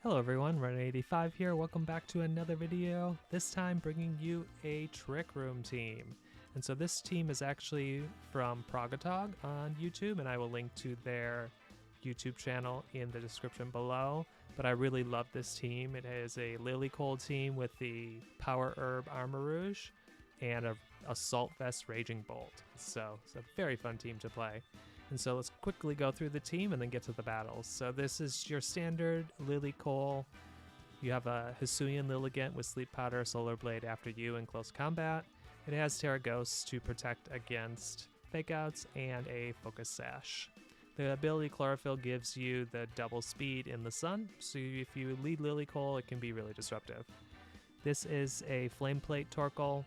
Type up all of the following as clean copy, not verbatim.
Hello everyone, Run85 here. Welcome back to another video, this time bringing you a Trick Room team. And so this team is actually from Progatog on YouTube, and I will link to their YouTube channel in the description below. But I really love this team. It is a Lillikoal team with the Power Herb Armor Rouge and a Assault Vest Raging Bolt. So it's a very fun team to play. And so let's quickly go through the team and then get to the battles. So this is your standard Lillikoal. You have a Hisuian Lilligant with Sleep Powder, Solar Blade after you in close combat. It has Terra Ghosts to protect against fake outs and a Focus Sash. The ability Chlorophyll gives you the double speed in the sun, so if you lead Lillikoal, it can be really disruptive. This is a Flame Plate Torkoal,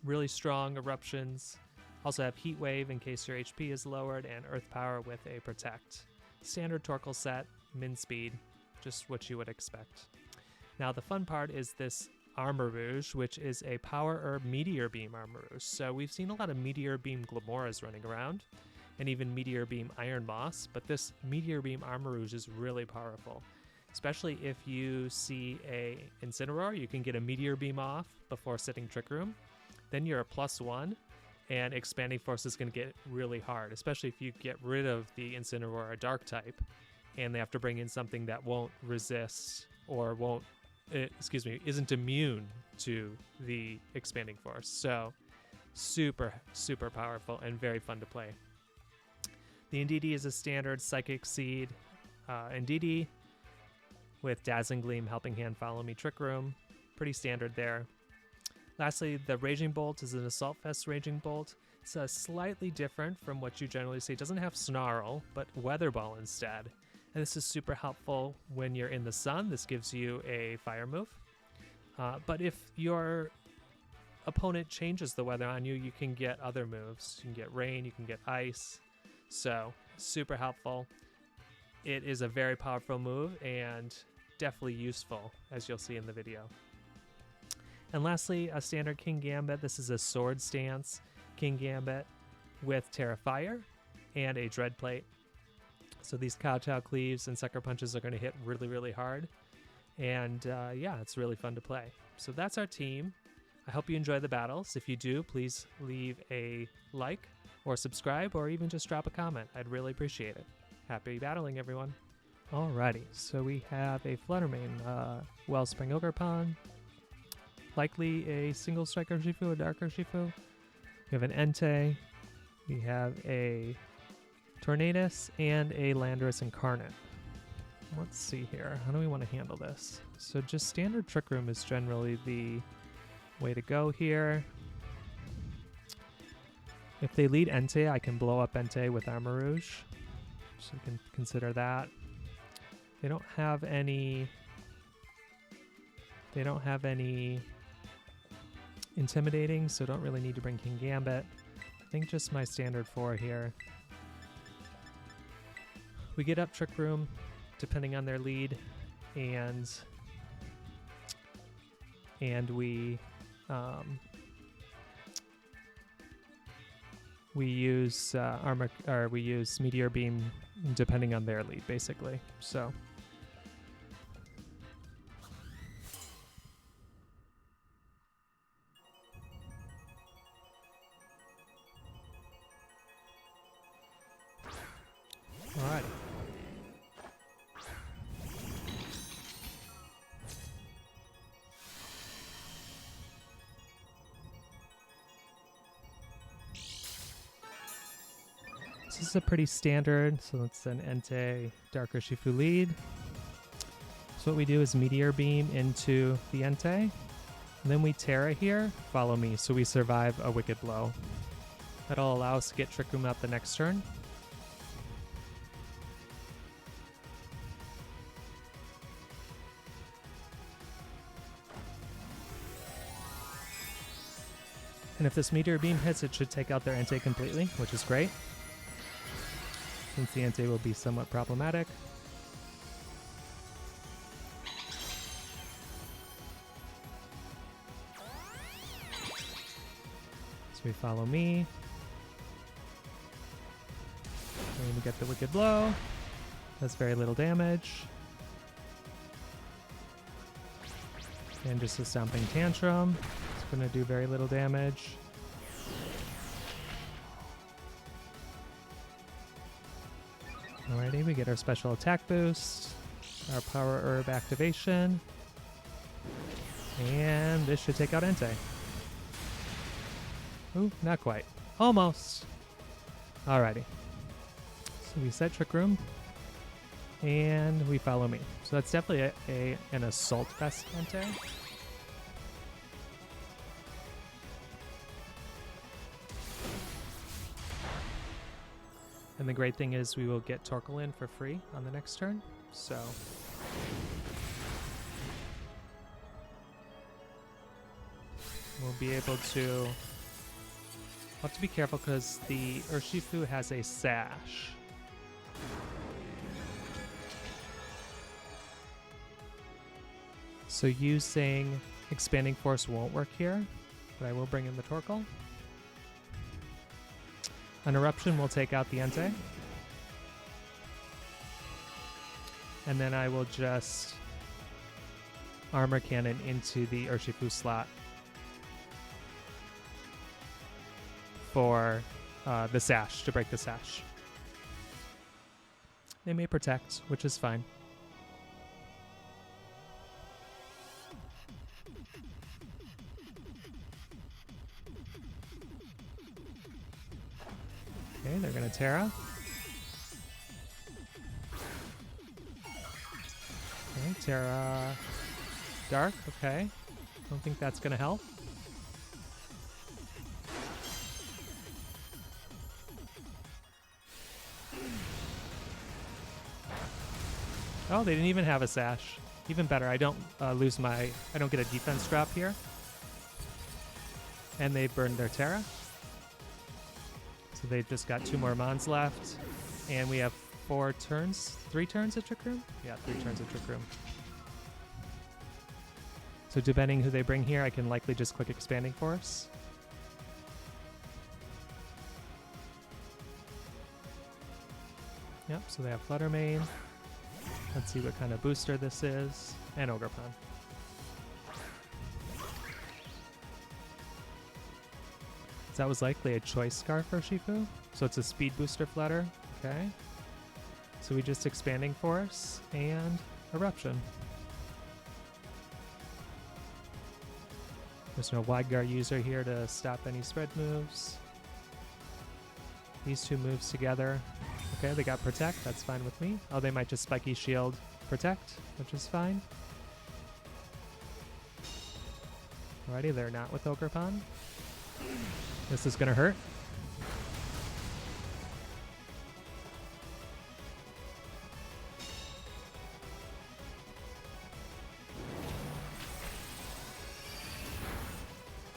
really strong eruptions. Also have Heat Wave in case your HP is lowered, and Earth Power with a Protect. Standard Torkoal set, min speed, just what you would expect. Now the fun part is this Armor Rouge, which is a Power Herb Meteor Beam Armor Rouge. So we've seen a lot of Meteor Beam Glamoras running around, and even Meteor Beam Iron Moss, but this Meteor Beam Armor Rouge is really powerful. Especially if you see a Incineroar, you can get a Meteor Beam off before setting Trick Room. Then you're a +1. And Expanding Force is going to get really hard, especially if you get rid of the Incineroar Dark type, and they have to bring in something that won't resist or isn't immune to the Expanding Force. So super, super powerful and very fun to play. The Indeedee is a standard Psychic Seed Indeedee with Dazzling Gleam, Helping Hand, Follow Me, Trick Room. Pretty standard there. Lastly, the Raging Bolt is an Assault Vest Raging Bolt. It's slightly different from what you generally see. It doesn't have Snarl, but Weather Ball instead. And this is super helpful when you're in the sun. This gives you a fire move. But if your opponent changes the weather on you, you can get other moves. You can get rain, you can get ice. So super helpful. It is a very powerful move and definitely useful, as you'll see in the video. And lastly, a standard King Gambit. This is a Sword Stance King Gambit with Terra Fire and a Dread Plate. So these Kowtow Cleaves and Sucker Punches are going to hit really, really hard. And yeah, it's really fun to play. So that's our team. I hope you enjoy the battles. If you do, please leave a like or subscribe or even just drop a comment. I'd really appreciate it. Happy battling, everyone. Alrighty, so we have a Fluttermane, Wellspring Ogerpon, likely a single Strike Urshifu, a Dark Urshifu. We have an Entei, we have a Tornadus, and a Landorus Incarnate. Let's see here, how do we want to handle this? So just standard Trick Room is generally the way to go here. If they lead Entei, I can blow up Entei with Armor Rouge, so you can consider that. They don't have any intimidating, so don't really need to bring King Gambit. I think just my standard 4 here. We get up Trick Room depending on their lead, and we use we use Meteor Beam depending on their lead, basically. So alrighty. This is a pretty standard, so it's an Entei Dark Urshifu lead. So what we do is Meteor Beam into the Entei, and then we Terra here, Follow Me, so we survive a Wicked Blow. That'll allow us to get Trick Room out the next turn. And if this Meteor Beam hits, it should take out their Entei completely, which is great, since the Entei will be somewhat problematic. So we Follow Me. And we get the Wicked Blow. Does very little damage. And just a Stomping Tantrum. It's going to do very little damage. Alrighty, we get our special attack boost, our Power Herb activation, and this should take out Entei. Ooh, not quite. Almost. Alrighty. So we set Trick Room, and we follow me. So that's definitely an Assault Vest Entei. And the great thing is we will get Torkoal in for free on the next turn, so... we'll be able to... we'll have to be careful because the Urshifu has a Sash. So using Expanding Force won't work here, but I will bring in the Torkoal. An Eruption will take out the Entei. And then I will just Armor Cannon into the Urshifu slot for the Sash, to break the Sash. They may protect, which is fine. Okay, they're going to Terra. Okay, Terra Dark, okay. Don't think that's going to help. Oh, they didn't even have a Sash. Even better, I don't lose my... I don't get a defense drop here. And they burned their Terra. So they've just got 2 more Mons left. And we have 3 turns at Trick Room? Yeah, 3 turns at Trick Room. So depending who they bring here, I can likely just click Expanding Force. Yep, so they have Flutter Mane. Let's see what kind of booster this is. And Ogerpon. So that was likely a Choice Scarf for Urshifu. So it's a Speed Booster Flutter. Okay. So we just Expanding Force and Eruption. There's no Wide Guard user here to stop any spread moves. These 2 moves together. Okay, they got Protect. That's fine with me. Oh, they might just Spiky Shield Protect, which is fine. Alrighty, they're not with Ogerpon. This is going to hurt.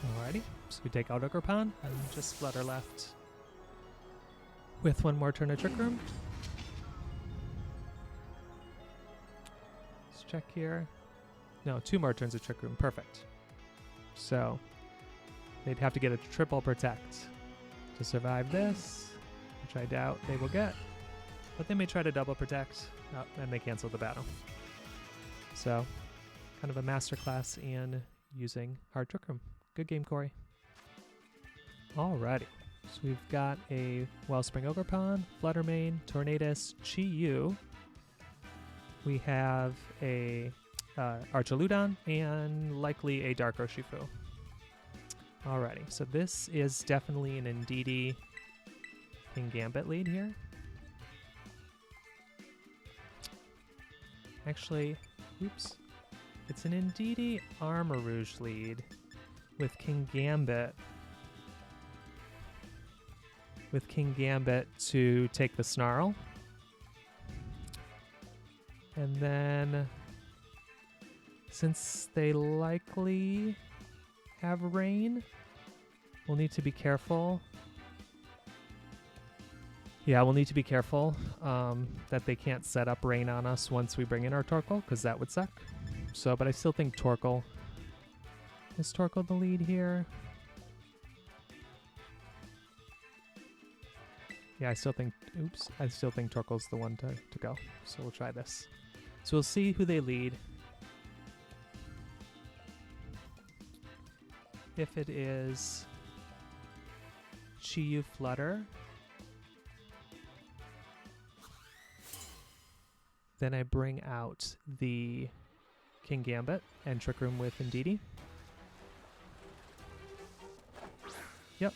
Alrighty, so we take out Ogerpon and just Flutter left. With 1 more turn of Trick Room. Let's check here. No, 2 more turns of Trick Room. Perfect. So they'd have to get a triple Protect to survive this, which I doubt they will get. But they may try to double Protect, and they cancel the battle. So, kind of a masterclass in using hard Trick Room. Good game, Corey. Alrighty. So we've got a Wellspring Ogerpon, Flutter Mane, Tornadus, Chi-Yu. We have a Archaludon, and likely a Dark Urshifu. Alrighty, so this is definitely an Indeedee Kingambit lead here. Actually, oops. It's an Indeedee Armarouge lead with Kingambit. With Kingambit to take the Snarl. And then, since they likely have Rain, we'll need to be careful. Yeah, we'll need to be careful that they can't set up Rain on us once we bring in our Torkoal, because that would suck. So, but I still think Torkoal. Is Torkoal the lead here? Yeah, I still think Torkoal's the one to go. So we'll try this. So we'll see who they lead. if it is Chi-Yu Flutter, then I bring out the King Gambit and Trick Room with Indeedee. Yep.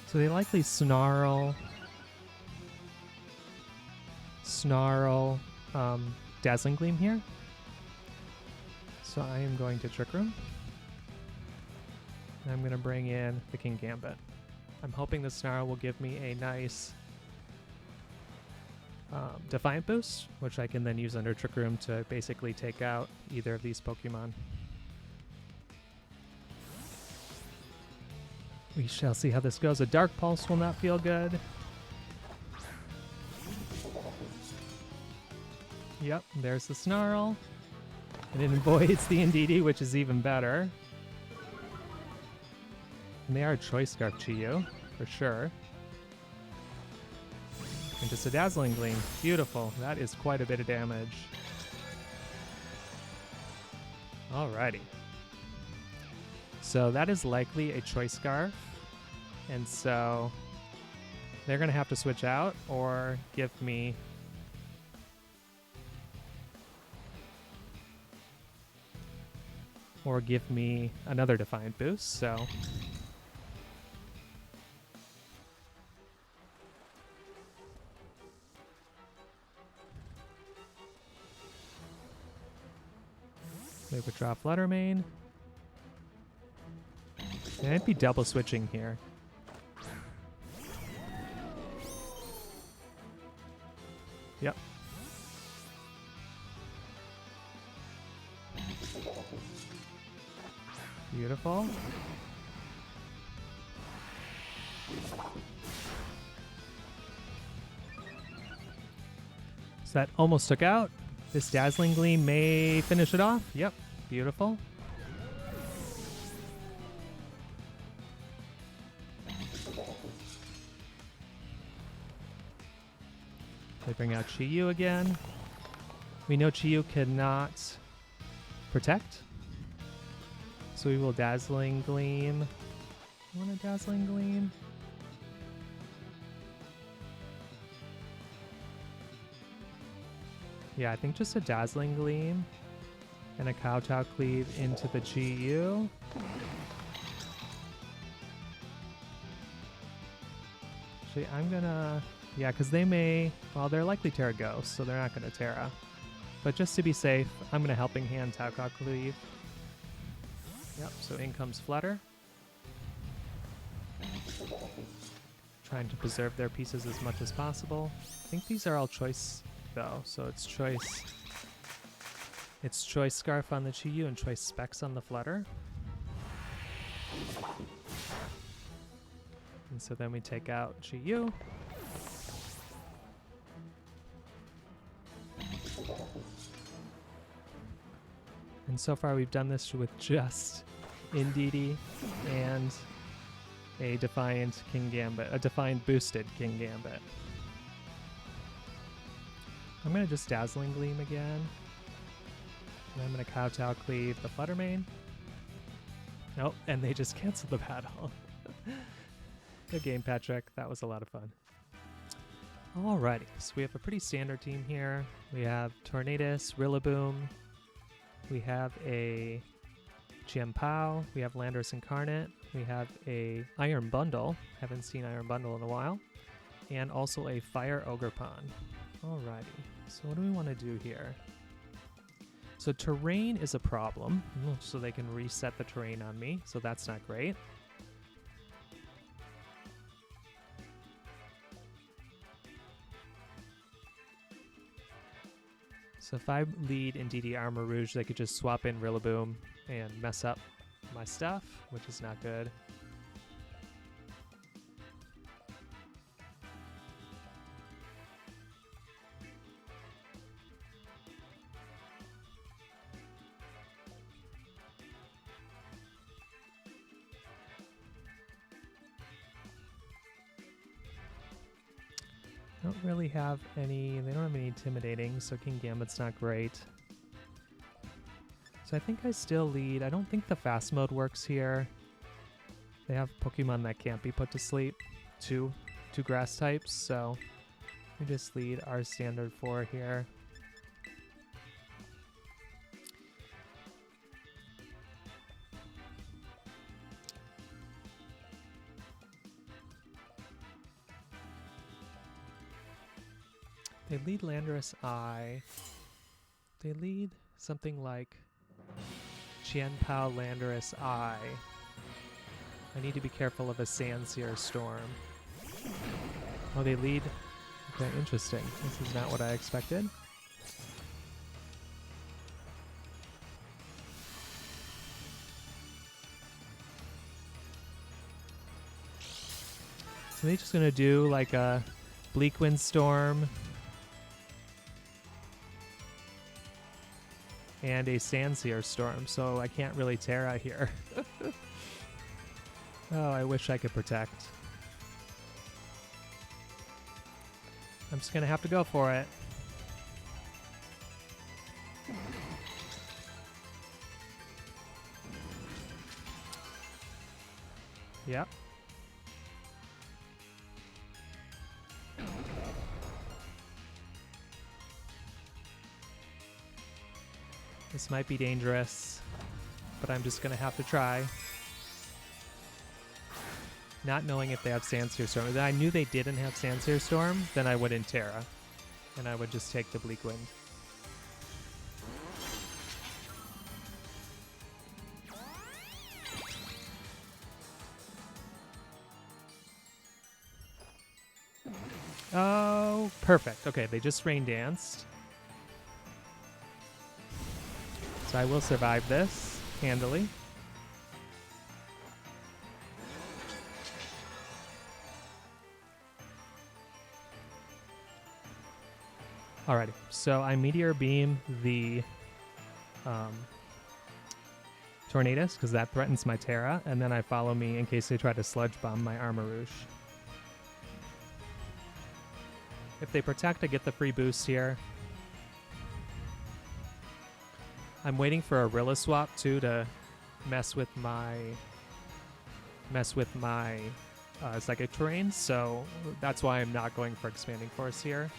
So they likely snarl, Dazzling Gleam here. So I am going to Trick Room. And I'm going to bring in the King Gambit. I'm hoping the Snarl will give me a nice Defiant boost, which I can then use under Trick Room to basically take out either of these Pokemon. We shall see how this goes. A Dark Pulse will not feel good. Yep, there's the Snarl. And it avoids the Indeedee, which is even better. And they are Choice Scarf Chi-Yu, for sure. And just a Dazzling Gleam. Beautiful. That is quite a bit of damage. Alrighty. So that is likely a Choice Scarf. And so they're going to have to switch out or give me another Defiant boost. So they would draw Flutter Mane. And I'd be double switching here. Yep. Beautiful. So that almost took out. This Dazzling Gleam may finish it off. Yep. Beautiful. They bring out Chi-Yu again. We know Chi-Yu cannot protect. So we will Dazzling Gleam. Want a Dazzling Gleam? Yeah, I think just a Dazzling Gleam and a Kowtow Cleave into the Chi-Yu. Actually, I'm gonna... Yeah, because they may... Well, they're likely Terra Ghost, so they're not going to Terra. But just to be safe, I'm going to Helping Hand Kowtow Cleave. Yep, so in comes Flutter. Trying to preserve their pieces as much as possible. I think these are all Choice, though, so it's Choice... It's Choice Scarf on the Chi-Yu and Choice Specs on the Flutter. And so then we take out Chi-Yu. And so far we've done this with just Indeedee and a Defiant King Gambit, a Defiant boosted King Gambit. I'm going to just Dazzling Gleam again. And I'm going to Kowtow Cleave the Flutter Mane. Nope, and they just canceled the battle. Good game, Patrick. That was a lot of fun. Alrighty, so we have a pretty standard team here. We have Tornadus, Rillaboom. We have a Chien-Pao. We have Landorus Incarnate. We have a Iron Bundle. Haven't seen Iron Bundle in a while. And also a Fire Ogerpon. Alrighty, so what do we want to do here? So terrain is a problem, so they can reset the terrain on me, so that's not great. So if I lead Indeedee Armarouge, they could just swap in Rillaboom and mess up my stuff, which is not good. Don't really have any, they don't have any intimidating, so King Gambit's not great. So I think I still lead. I don't think the fast mode works here. They have Pokemon that can't be put to sleep. Two grass types, so we just lead our standard 4 here. They lead Landorus I. They lead something like Qianpao Landorus I. I need to be careful of a Sandsear Storm. Oh, they lead. Okay, interesting. This is not what I expected. So they're just gonna do like a Bleak Wind Storm and a Sandsear Storm, so I can't really Terra here. Oh, I wish I could protect. I'm just gonna have to go for it. Yep. This might be dangerous, but I'm just gonna have to try. Not knowing if they have Sandsear Storm. If I knew they didn't have Sandsear Storm, then I wouldn't Terra. And I would just take the Bleak Wind. Oh, perfect. Okay, they just Rain Danced. So I will survive this handily. Alrighty, so I Meteor Beam the Tornadus, because that threatens my Terra, and then I follow me in case they try to Sludge Bomb my Armarouge. If they protect, I get the free boost here. I'm waiting for a Rilla Swap, too, to mess with my Psychic Terrain, so that's why I'm not going for Expanding Force here.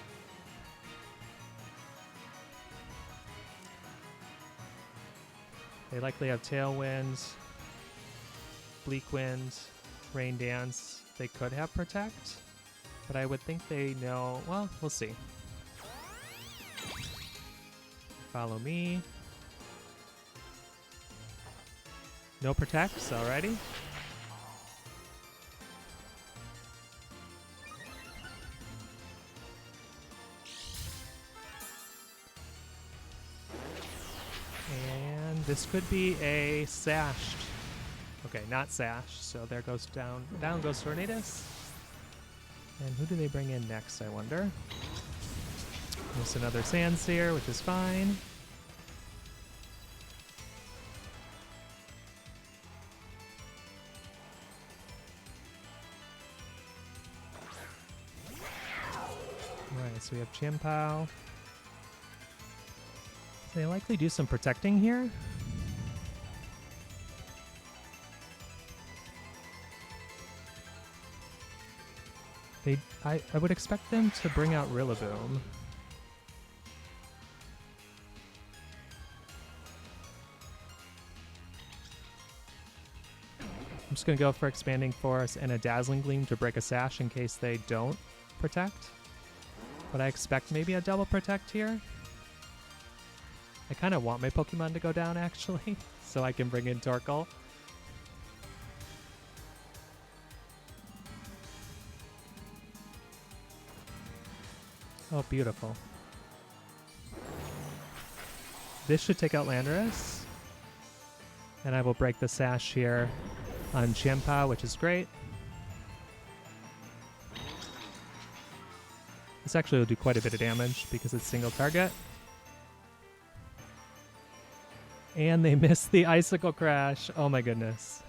They likely have Tailwind, Bleak Wind, Rain Dance. They could have Protect, but I would think they know. Well, we'll see. Follow me. No Protects, alrighty. This could be a Sashed. Okay, not Sashed, so there goes down goes Tornadus. And who do they bring in next, I wonder? There's another Sandsear, which is fine. Alright, so we have Qianpao. They likely do some protecting here. I would expect them to bring out Rillaboom. I'm just going to go for Expanding Force and a Dazzling Gleam to break a Sash in case they don't protect. But I expect maybe a double protect here. I kind of want my Pokemon to go down, actually, so I can bring in Torkoal. Oh, beautiful. This should take out Landorus. And I will break the Sash here on Qianpao, which is great. This actually will do quite a bit of damage because it's single target. And they missed the Icicle Crash. Oh my goodness.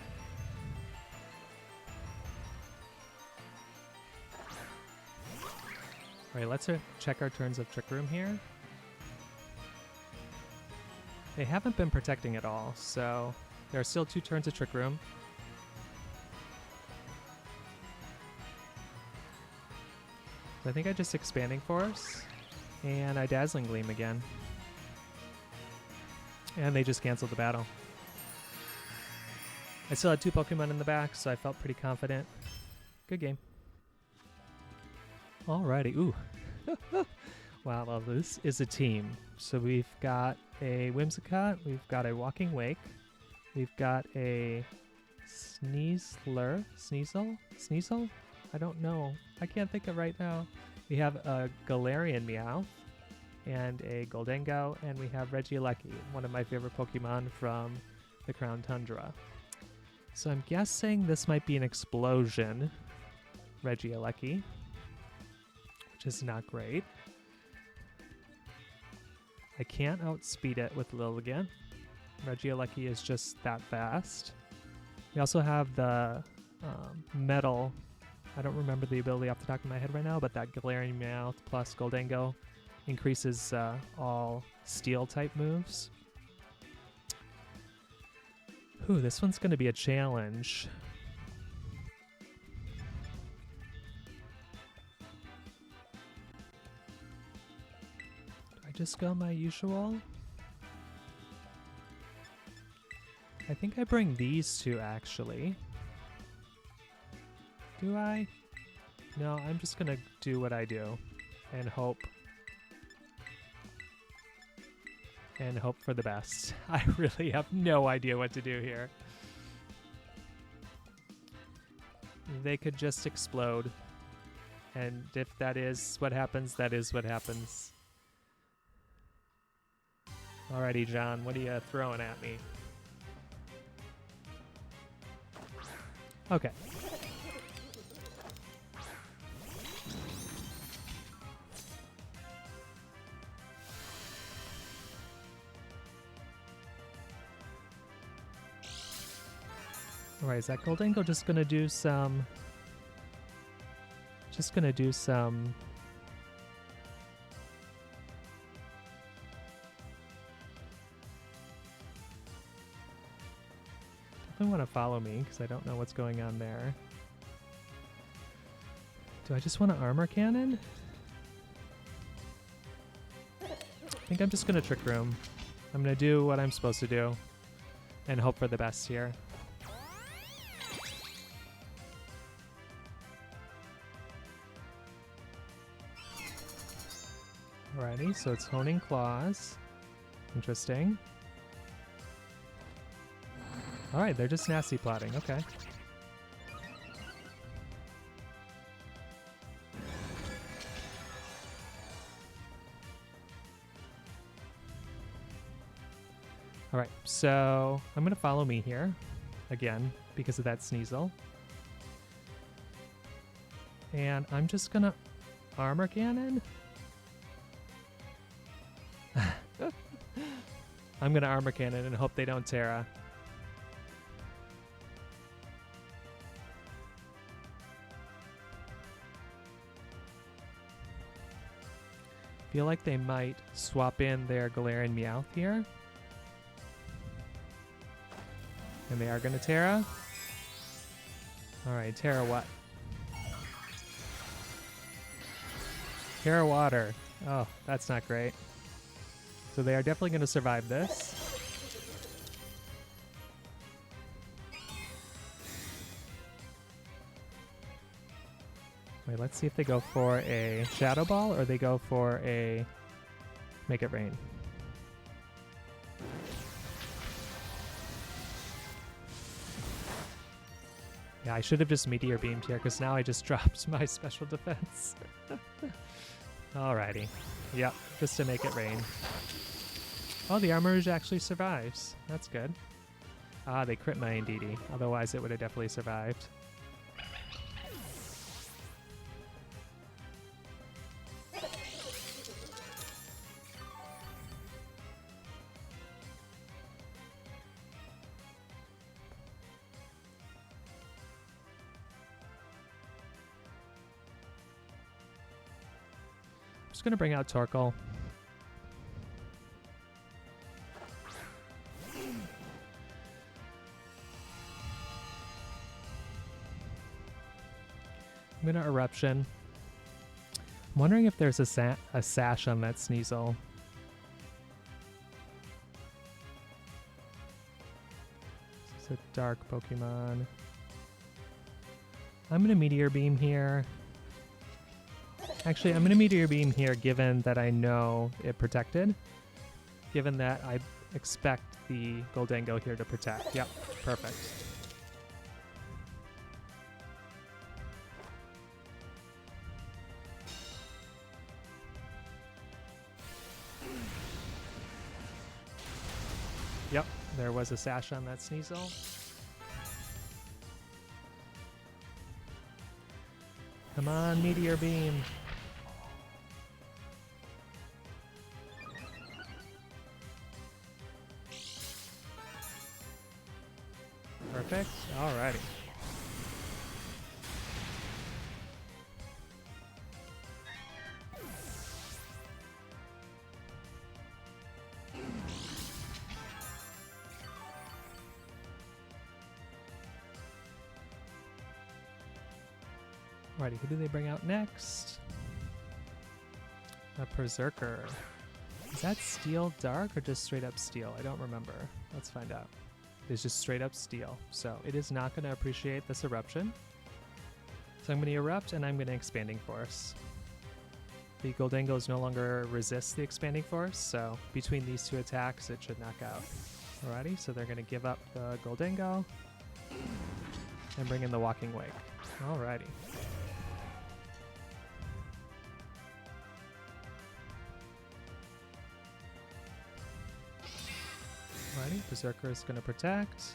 Alright, let's check our turns of Trick Room here. They haven't been protecting at all, so there are still 2 turns of Trick Room. So I think I just Expanding Force, and I Dazzling Gleam again. And they just canceled the battle. I still had 2 Pokemon in the back, so I felt pretty confident. Good game. Alrighty, ooh. Wow, well, this is a team. So we've got a Whimsicott, we've got a Walking Wake, we've got a Sneasel? I don't know. I can't think of right now. We have a Galarian Meowth and a Goldengo, and we have Regieleki, one of my favorite Pokemon from the Crown Tundra. So I'm guessing this might be an Explosion Regieleki, which is not great. I can't outspeed it with Lilligant. Regieleki is just that fast. We also have the Metal. I don't remember the ability off the top of my head right now, but that Galarian Meowth plus Goldengo increases all Steel type moves. Ooh, this one's going to be a challenge. Just go my usual. I think I bring these 2 actually. Do I? No, I'm just gonna do what I do and hope. And hope for the best. I really have no idea what to do here. They could just explode. And if that is what happens, that is what happens. Alrighty, John, what are you throwing at me? Okay. Alright, is that Goldengo just gonna do some... Definitely want to follow me, because I don't know what's going on there. Do I just want to Armor Cannon? I think I'm just going to Trick Room. I'm going to do what I'm supposed to do and hope for the best here. Alrighty, so it's Honing Claws. Interesting. Alright, they're just nasty plotting, okay. Alright, so I'm gonna follow me here, again, because of that Sneasel. And I'm just gonna Armor Cannon? I'm gonna Armor Cannon and hope they don't Terra. Feel like they might swap in their Galarian Meowth here. And they are going to Terra. Alright, Terra what? Terra Water. Oh, that's not great. So they are definitely going to survive this. Wait, let's see if they go for a Shadow Ball or they go for a Make It Rain. Yeah, I should have just Meteor Beamed here because now I just dropped my special defense. Alrighty. Yep, just to make it rain. Oh, the Armor Rouge actually survives. That's good. Ah, they crit my Indeedee. Otherwise, it would have definitely survived. Just gonna bring out Torkoal. I'm gonna Eruption. I'm wondering if there's a sash on that Sneasel. This is a dark Pokemon. I'm gonna Meteor Beam here. Actually, I'm gonna Meteor Beam here given that I know it protected. Given that I expect the Goldengo here to protect. Yep, perfect. Yep, there was a sash on that Sneasel. Come on, Meteor Beam. Perfect. Alrighty. Alrighty, who do they bring out next? A Berserker. Is that Steel Dark or just straight up Steel? I don't remember. Let's find out. It's just straight up Steel. So it is not going to appreciate this Eruption. So I'm going to Erupt and I'm going to Expanding Force. The Goldengos no longer resist the Expanding Force, so between these two attacks it should knock out. Alrighty, so they're going to give up the Goldengo and bring in the Walking Wake. Alrighty. Alrighty, Berserker is going to protect.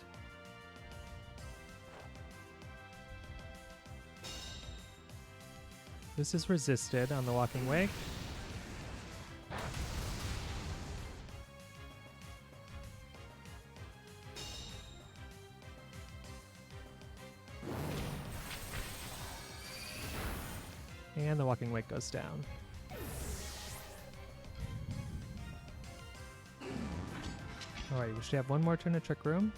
This is resisted on the Walking Wake. And the Walking Wake goes down. Alright, we should have one more turn of Trick Room,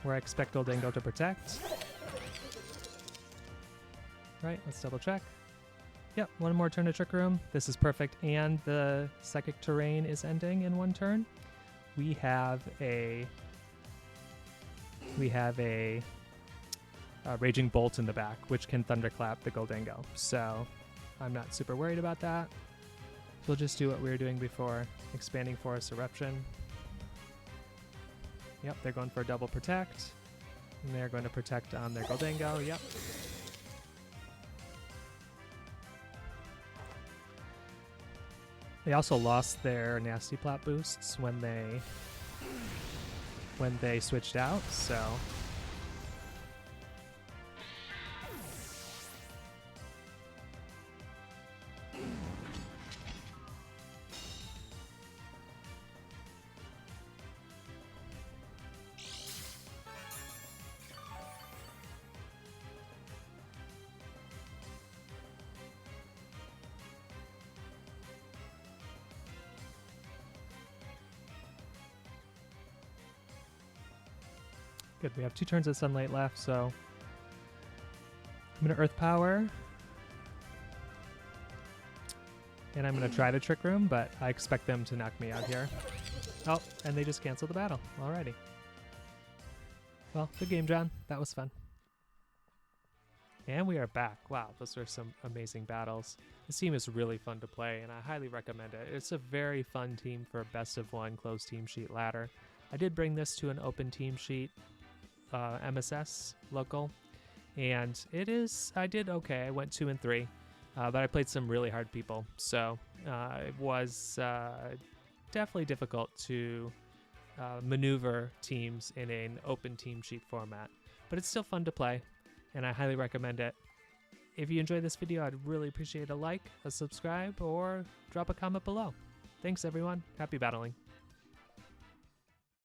where I expect Goldengo to protect. Right, let's double check. Yep, one more turn of Trick Room. This is perfect, and the Psychic Terrain is ending in one turn. We have a Raging Bolt in the back, which can Thunderclap the Goldengo. So I'm not super worried about that. We'll just do what we were doing before. Expanding Force, Eruption. Yep, they're going for a double protect. And they're going to protect on their Goldengo. Yep. They also lost their Nasty Plot boosts when they switched out, so good. We have 2 turns of Sunlight left, so I'm going to Earth Power. And I'm going to try to Trick Room, but I expect them to knock me out here. Oh, and they just canceled the battle. Alrighty. Well, good game, John. That was fun. And we are back. Wow, those were some amazing battles. This team is really fun to play, and I highly recommend it. It's a very fun team for a best of 1 closed team sheet ladder. I did bring this to an open team sheet MSS local, and I did okay. I went 2 and 3, but I played some really hard people, so it was definitely difficult to maneuver teams in an open team sheet format, but it's still fun to play, and I highly recommend it. If you enjoyed this video, I'd really appreciate a like, a subscribe, or drop a comment below. Thanks everyone. Happy battling.